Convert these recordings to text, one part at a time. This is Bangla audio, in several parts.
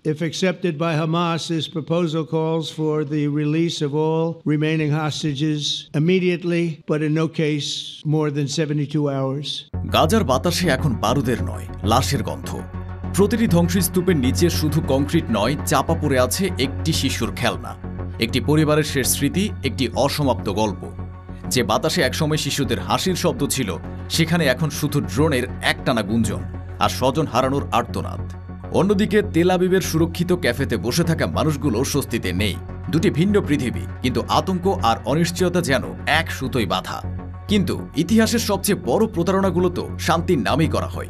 If accepted by Hamas, this proposal calls for the release of all remaining hostages immediately, but in no case more than 72 hours. গাজার বাতাসে এখন বারুদের নয়, লাশের গন্ধ। প্রতিটি ধ্বংসস্তূপের নিচে শুধু কংক্রিট নয়, চাপা পড়ে আছে একটি শিশুর খেলনা, একটি পরিবারের শেষ স্মৃতি, একটি অসমাপ্ত গল্প। যে বাতাসে একসময় শিশুদের হাসির শব্দ ছিল, সেখানে এখন শুধু ড্রোনের একটানা গুঞ্জন আর স্বজন হারানোর আর্তনাদ। অন্যদিকে তেল আবিবের সুরক্ষিত ক্যাফেতে বসে থাকা মানুষগুলো স্বস্তিতে নেই। দুটি ভিন্ন পৃথিবী, কিন্তু আতঙ্ক আর অনিশ্চয়তা যেন এক সুতোয় বাঁধা। কিন্তু ইতিহাসের সবচেয়ে বড় প্রতারণাগুলো তো শান্তির নামেই করা হয়।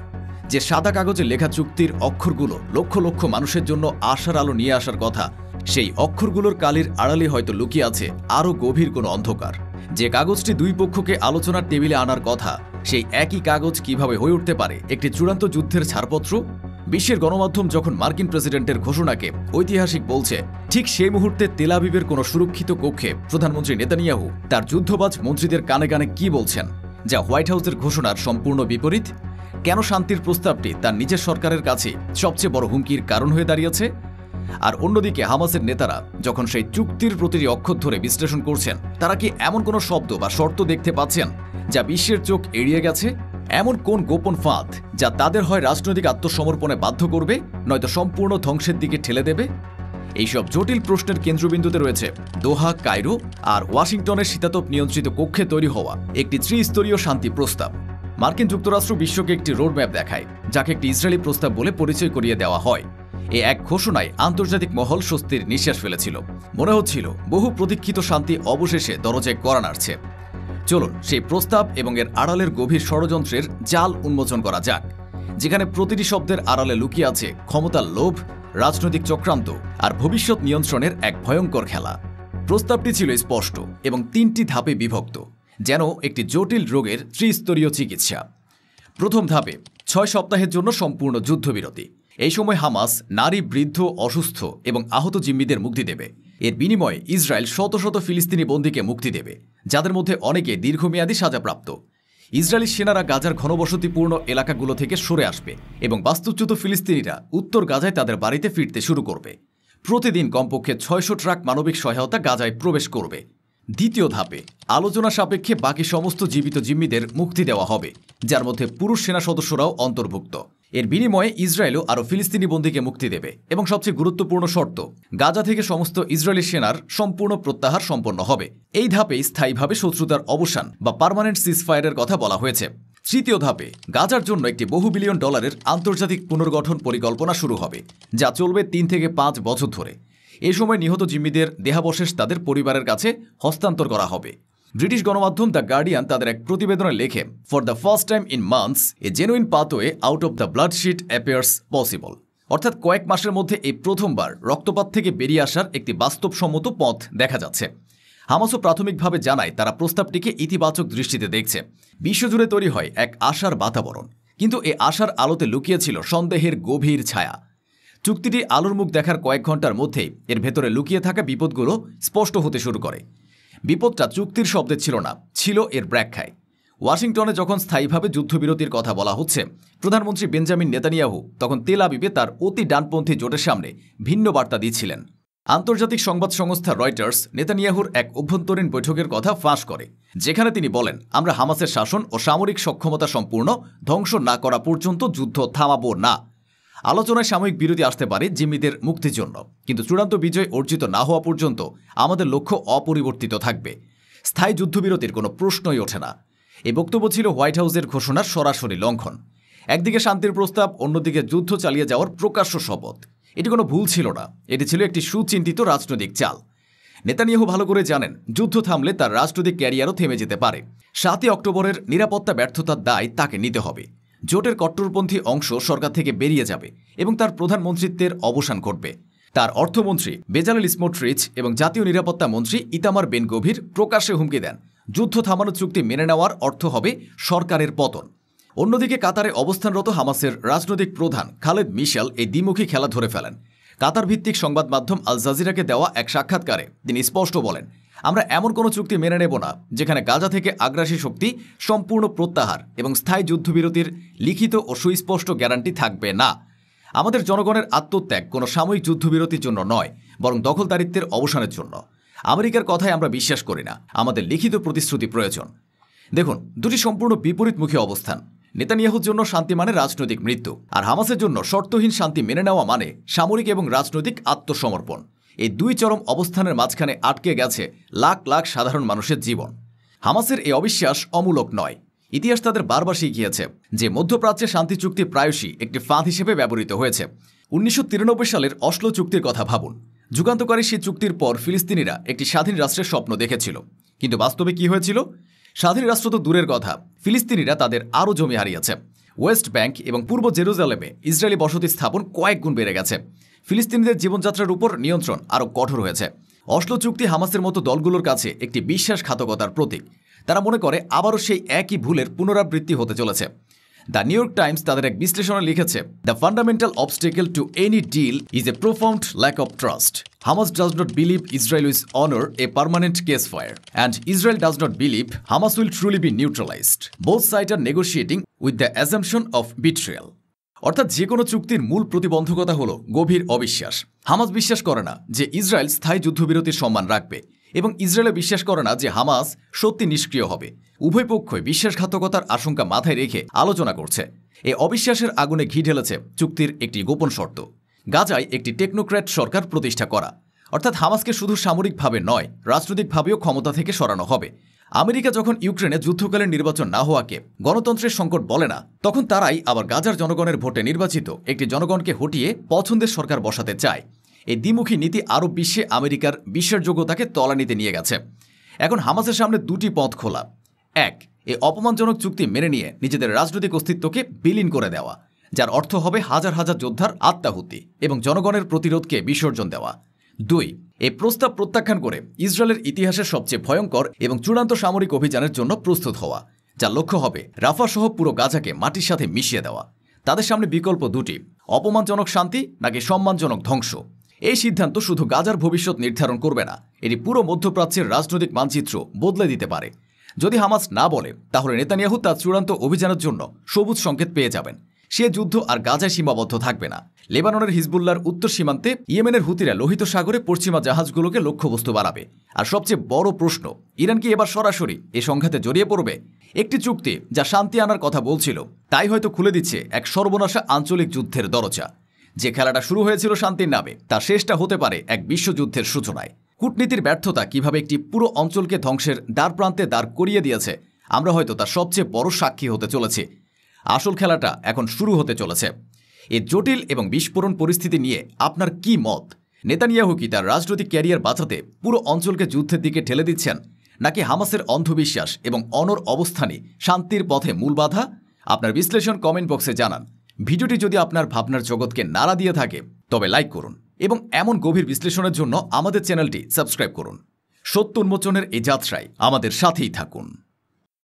যে সাদা কাগজে লেখা চুক্তির অক্ষরগুলো লক্ষ লক্ষ মানুষের জন্য আশার আলো নিয়ে আসার কথা, সেই অক্ষরগুলোর কালির আড়ালে হয়তো লুকিয়ে আছে আরও গভীর কোনো অন্ধকার। যে কাগজটি দুই পক্ষকে আলোচনার টেবিলে আনার কথা, সেই একই কাগজ কিভাবে হয়ে উঠতে পারে একটি চূড়ান্ত যুদ্ধের ছাড়পত্র? বিশ্বের গণমাধ্যম যখন মার্কিন প্রেসিডেন্টের ঘোষণাকে ঐতিহাসিক বলছে, ঠিক সেই মুহূর্তে তেল আবিবের কোনো সুরক্ষিত কক্ষে প্রধানমন্ত্রী নেতানিয়াহু তার যুদ্ধবাজ মন্ত্রীদের কানে কানে কি বলছেন, যা হোয়াইট হাউসের ঘোষণার সম্পূর্ণ বিপরীত? কেন শান্তির প্রস্তাবটি তার নিজের সরকারের কাছে সবচেয়ে বড় হুমকির কারণ হয়ে দাঁড়িয়েছে? আর অন্যদিকে হামাসের নেতারা যখন সেই চুক্তির প্রতিটি অক্ষর ধরে বিশ্লেষণ করছেন, তারা কি এমন কোনো শব্দ বা শর্ত দেখতে পাচ্ছেন যা বিশ্বের চোখ এড়িয়ে গেছে? এমন কোন গোপন ফাঁদ যা তাদের হয় রাজনৈতিক আত্মসমর্পণে বাধ্য করবে, নয়তো সম্পূর্ণ ধ্বংসের দিকে ঠেলে দেবে? এইসব জটিল প্রশ্নের কেন্দ্রবিন্দুতে রয়েছে দোহা, কায়রো আর ওয়াশিংটনের শীতাতপ নিয়ন্ত্রিত কক্ষে তৈরি হওয়া একটি ত্রিস্তরীয় শান্তি প্রস্তাব। মার্কিন যুক্তরাষ্ট্র বিশ্বকে একটি রোডম্যাপ দেখায়, যাকে একটি ইসরায়েলি প্রস্তাব বলে পরিচয় করিয়ে দেওয়া হয়। এই এক ঘোষণায় আন্তর্জাতিক মহল স্বস্তির নিঃশ্বাস ফেলেছিল। মনে হচ্ছিল বহু প্রতীক্ষিত শান্তি অবশেষে দরজায় কড়া নাড়ছে। চলুন সেই প্রস্তাব এবং এর আড়ালের গভীর ষড়যন্ত্রের জাল উন্মোচন করা যাক, যেখানে প্রতিটি শব্দের আড়ালে লুকিয়ে আছে ক্ষমতার লোভ, রাজনৈতিক চক্রান্ত আর ভবিষ্যৎ নিয়ন্ত্রণের এক ভয়ঙ্কর খেলা। প্রস্তাবটি ছিল স্পষ্ট এবং 3টি ধাপে বিভক্ত, যেন একটি জটিল রোগের ত্রিস্তরীয় চিকিৎসা। প্রথম ধাপে 6 সপ্তাহের জন্য সম্পূর্ণ যুদ্ধবিরতি। এই সময় হামাস নারী, বৃদ্ধ, অসুস্থ এবং আহত জিম্মিদের মুক্তি দেবে। এর বিনিময়ে ইসরায়েল শত শত ফিলিস্তিনি বন্দীকে মুক্তি দেবে, যাদের মধ্যে অনেকে দীর্ঘমেয়াদী সাজাপ্রাপ্ত। ইসরায়েলি সেনারা গাজার ঘনবসতিপূর্ণ এলাকাগুলো থেকে সরে আসবে এবং বাস্তুচ্যুত ফিলিস্তিনিরা উত্তর গাজায় তাদের বাড়িতে ফিরতে শুরু করবে। প্রতিদিন কমপক্ষে 600 ট্রাক মানবিক সহায়তা গাজায় প্রবেশ করবে। দ্বিতীয় ধাপে আলোচনা সাপেক্ষে বাকি সমস্ত জীবিত জিম্মিদের মুক্তি দেওয়া হবে, যার মধ্যে পুরুষ সেনা সদস্যরাও অন্তর্ভুক্ত। এর বিনিময়ে ইসরায়েলও আরও ফিলিস্তিনি বন্দীকে মুক্তি দেবে এবং সবচেয়ে গুরুত্বপূর্ণ শর্ত, গাজা থেকে সমস্ত ইসরায়েলি সেনার সম্পূর্ণ প্রত্যাহার সম্পন্ন হবে। এই ধাপে স্থায়ীভাবে শত্রুতার অবসান বা পার্মানেন্ট সিজফায়ারের কথা বলা হয়েছে। তৃতীয় ধাপে গাজার জন্য একটি বহু বিলিয়ন ডলারের আন্তর্জাতিক পুনর্গঠন পরিকল্পনা শুরু হবে, যা চলবে 3 থেকে 5 বছর ধরে। এ সময় নিহত জিম্মিদের দেহাবশেষ তাদের পরিবারের কাছে হস্তান্তর করা হবে। ব্রিটিশ গণমাধ্যম দ্য গার্ডিয়ান তাদের এক প্রতিবেদনে লেখে, for the first time in months a genuine pathway out of the bloodshed appears possible. অর্থাৎ কয়েক মাসের মধ্যে এই প্রথমবার রক্তপাত থেকে বেরিয়ে আসার একটি বাস্তবসম্মত পথ দেখা যাচ্ছে। হামাসও প্রাথমিকভাবে জানায় তারা প্রস্তাবটিকে ইতিবাচক দৃষ্টিতে দেখছে। বিশ্বজুড়ে তৈরি হয় এক আশার বাতাবরণ, কিন্তু এই আশার আলোতে লুকিয়েছিল সন্দেহের গভীর ছায়া। চুক্তিটি আলোর মুখ দেখার কয়েক ঘন্টার মধ্যেই এর ভেতরে লুকিয়ে থাকা বিপদগুলো স্পষ্ট হতে শুরু করে। বিপদটা চুক্তির শব্দে ছিল না, ছিল এর ব্যাখ্যায়। ওয়াশিংটনে যখন স্থায়ীভাবে যুদ্ধবিরতির কথা বলা হচ্ছে, প্রধানমন্ত্রী বেঞ্জামিন নেতানিয়াহু তখন তেল আবিবে তার অতি ডানপন্থী জোটের সামনে ভিন্ন বার্তা দিচ্ছিলেন। আন্তর্জাতিক সংবাদ সংস্থা রয়টার্স নেতানিয়াহুর এক অভ্যন্তরীণ বৈঠকের কথা ফাঁস করে, যেখানে তিনি বলেন, আমরা হামাসের শাসন ও সামরিক সক্ষমতা সম্পূর্ণ ধ্বংস না করা পর্যন্ত যুদ্ধ থামাবো না। আলোচনায় সাময়িক বিরতি আসতে পারে জিম্মিদের মুক্তির জন্য, কিন্তু চূড়ান্ত বিজয় অর্জিত না হওয়া পর্যন্ত আমাদের লক্ষ্য অপরিবর্তিত থাকবে। স্থায়ী যুদ্ধবিরতির কোনো প্রশ্নই ওঠে না। এই বক্তব্য ছিল হোয়াইট হাউসের ঘোষণার সরাসরি লঙ্ঘন। একদিকে শান্তির প্রস্তাব, অন্যদিকে যুদ্ধ চালিয়ে যাওয়ার প্রকাশ্য শপথ। এটি কোনো ভুল ছিল না, এটি ছিল একটি সুচিন্তিত রাজনৈতিক চাল। নেতানিয়াহু ভালো করে জানেন, যুদ্ধ থামলে তার রাজনৈতিক ক্যারিয়ারও থেমে যেতে পারে। 7ই অক্টোবরের নিরাপত্তা ব্যর্থতার দায় তাকে নিতে হবে। জোটের কট্টরপন্থী অংশ সরকার থেকে বেরিয়ে যাবে এবং তার প্রধানমন্ত্রিত্বের অবসান ঘটবে। তার অর্থমন্ত্রী বেজালেল স্মোট্রিচ এবং জাতীয় নিরাপত্তা মন্ত্রী ইতামার বেন গভির প্রকাশ্যে হুমকি দেন, যুদ্ধ থামানোর চুক্তি মেনে নেওয়ার অর্থ হবে সরকারের পতন। অন্যদিকে কাতারে অবস্থানরত হামাসের রাজনৈতিক প্রধান খালেদ মিশেল এই দ্বিমুখী খেলা ধরে ফেলেন। কাতার ভিত্তিক সংবাদ মাধ্যম আল জাজিরাকে দেওয়া এক সাক্ষাৎকারে তিনি স্পষ্ট বলেন, আমরা এমন কোনো চুক্তি মেনে নেব না যেখানে গাজা থেকে আগ্রাসী শক্তি সম্পূর্ণ প্রত্যাহার এবং স্থায়ী যুদ্ধবিরতির লিখিত ও সুস্পষ্ট গ্যারান্টি থাকবে না। আমাদের জনগণের আত্মত্যাগ কোনো সাময়িক যুদ্ধবিরতির জন্য নয়, বরং দখলদারিত্বের অবসানের জন্য। আমেরিকার কথায় আমরা বিশ্বাস করি না, আমাদের লিখিত প্রতিশ্রুতি প্রয়োজন। দেখুন, দুটি সম্পূর্ণ বিপরীতমুখী অবস্থান। নেতানিয়াহুর জন্য শান্তি মানে রাজনৈতিক মৃত্যু, আর হামাসের জন্য শর্তহীন শান্তি মেনে নেওয়া মানে সামরিক এবং রাজনৈতিক আত্মসমর্পণ। এই দুই চরম অবস্থানের মাঝখানে আটকে গেছে লাখ লাখ সাধারণ মানুষের জীবন। হামাসের এই অবিশ্বাস অমূলক নয়। ইতিহাস তাদের বারবার শিখিয়েছে যে মধ্যপ্রাচ্যে শান্তি চুক্তি প্রায়শই একটি ফাঁদ হিসেবে ব্যবহৃত হয়েছে। 1993 সালের অসলো চুক্তির কথা ভাবুন। যুগান্তকারী সেই চুক্তির পর ফিলিস্তিনিরা একটি স্বাধীন রাষ্ট্রের স্বপ্ন দেখেছিল, কিন্তু বাস্তবে কি হয়েছিল? স্বাধীন রাষ্ট্র তো দূরের কথা, ফিলিস্তিনিরা তাদের আরও জমি হারিয়েছে। ওয়েস্ট ব্যাংক এবং পূর্ব জেরুজালেমে ইসরায়েলি বসতি স্থাপন কয়েক গুণ বেড়ে গেছে। ফিলিস্তিনিদের জীবনযাত্রার উপর নিয়ন্ত্রণ আরও কঠোর হয়েছে। অসলো চুক্তি হামাসের মতো দলগুলোর কাছে একটি বিশ্বাসঘাতকতার প্রতীক। তারা মনে করে আবারও সেই একই ভুলের পুনরাবৃত্তি হতে চলেছে। দ্য নিউ ইয়র্ক টাইমস তাদের এক বিশ্লেষণে লিখেছে, the fundamental obstacle to any deal is a profound lack of trust. Hamas does not believe Israel will honor a permanent ceasefire, and Israel does not believe Hamas will truly be neutralized. Both sides are negotiating with the assumption of betrayal. অর্থাৎ যে কোনো চুক্তির মূল প্রতিবন্ধকতা হল গভীর অবিশ্বাস। হামাস বিশ্বাস করে না যে ইসরায়েল স্থায়ী যুদ্ধবিরতির সম্মান রাখবে, এবং ইসরায়েলে বিশ্বাস করে না যে হামাস সত্যি নিষ্ক্রিয় হবে। উভয় পক্ষই বিশ্বাসঘাতকতার আশঙ্কা মাথায় রেখে আলোচনা করছে। এই অবিশ্বাসের আগুনে ঘি ঢেলেছে চুক্তির একটি গোপন শর্ত, গাজায় একটি টেকনোক্র্যাট সরকার প্রতিষ্ঠা করা। অর্থাৎ হামাসকে শুধু সামরিকভাবে নয়, রাজনৈতিকভাবেও ক্ষমতা থেকে সরানো হবে। আমেরিকা যখন ইউক্রেনে যুদ্ধকালীন নির্বাচন না হওয়াকে গণতন্ত্রের সংকট বলে না, তখন তারাই আবার গাজার জনগণের ভোটে নির্বাচিত একটি জনগণকে হটিয়ে পছন্দের সরকার বসাতে চায়। এই দ্বিমুখী নীতি আরব বিশ্বে আমেরিকার বিশ্বাসযোগ্যতাকে তলানিতে নিয়ে গেছে। এখন হামাসের সামনে দুটি পথ খোলা। এক, এই অপমানজনক চুক্তি মেনে নিয়ে নিজেদের রাজনৈতিক অস্তিত্বকে বিলীন করে দেওয়া, যার অর্থ হবে হাজার হাজার যোদ্ধার আত্মাহুতি এবং জনগণের প্রতিরোধকে বিসর্জন দেওয়া। দুই, এই প্রস্তাব প্রত্যাখ্যান করে ইসরায়েলের ইতিহাসের সবচেয়ে ভয়ঙ্কর এবং চূড়ান্ত সামরিক অভিযানের জন্য প্রস্তুত হওয়া, যার লক্ষ্য হবে রাফা সহ পুরো গাজাকে মাটির সাথে মিশিয়ে দেওয়া। তাদের সামনে বিকল্প দুটি, অপমানজনক শান্তি নাকি সম্মানজনক ধ্বংস। এই সিদ্ধান্ত শুধু গাজার ভবিষ্যৎ নির্ধারণ করবে না, এটি পুরো মধ্যপ্রাচ্যের রাজনৈতিক মানচিত্র বদলে দিতে পারে। যদি হামাস না বলে, তাহলে নেতানিয়াহু তার চূড়ান্ত অভিযানের জন্য সবুজ সংকেত পেয়ে যাবেন। সে যুদ্ধ আর গাজায় সীমাবদ্ধ থাকবে না। লেবাননের হিজবুল্লাহর উত্তর সীমান্তে ইয়েমেনের হুতিরা লোহিত সাগরে পশ্চিমা জাহাজগুলোকে লক্ষ্যবস্তু বানাবে। আর সবচেয়ে বড় প্রশ্ন, ইরান কি এবার সরাসরি এ সংঘাতে জড়িয়ে পড়বে? একটি চুক্তি যা শান্তি আনার কথা বলছিল, তাই হয়তো খুলে দিচ্ছে এক সর্বনাশা আঞ্চলিক যুদ্ধের দরজা। যে খেলাটা শুরু হয়েছিল শান্তির নামে, তার শেষটা হতে পারে এক বিশ্বযুদ্ধের সূচনায়। কূটনীতির ব্যর্থতা কিভাবে একটি পুরো অঞ্চলকে ধ্বংসের দ্বারপ্রান্তে দাঁড় করিয়ে দিয়েছে, আমরা হয়তো তার সবচেয়ে বড় সাক্ষী হতে চলেছি। আসল খেলাটা এখন শুরু হতে চলেছে। এই জটিল এবং বিস্ফোরণ পরিস্থিতি নিয়ে আপনার কি মত? নেতানিয়াহু কি তার রাজনৈতিক ক্যারিয়ার বাঁচাতে পুরো অঞ্চলকে যুদ্ধের দিকে ঠেলে দিচ্ছেন, নাকি হামাসের অন্ধবিশ্বাস এবং অনড় অবস্থানই শান্তির পথে মূল বাধা? আপনার বিশ্লেষণ কমেন্ট বক্সে জানান। ভিডিওটি যদি আপনার ভাবনার জগৎকে নাড়া দিয়ে থাকে, তবে লাইক করুন এবং এমন গভীর বিশ্লেষণের জন্য আমাদের চ্যানেলটি সাবস্ক্রাইব করুন। সত্য উন্মোচনের এই যাত্রায় আমাদের সাথেই থাকুন।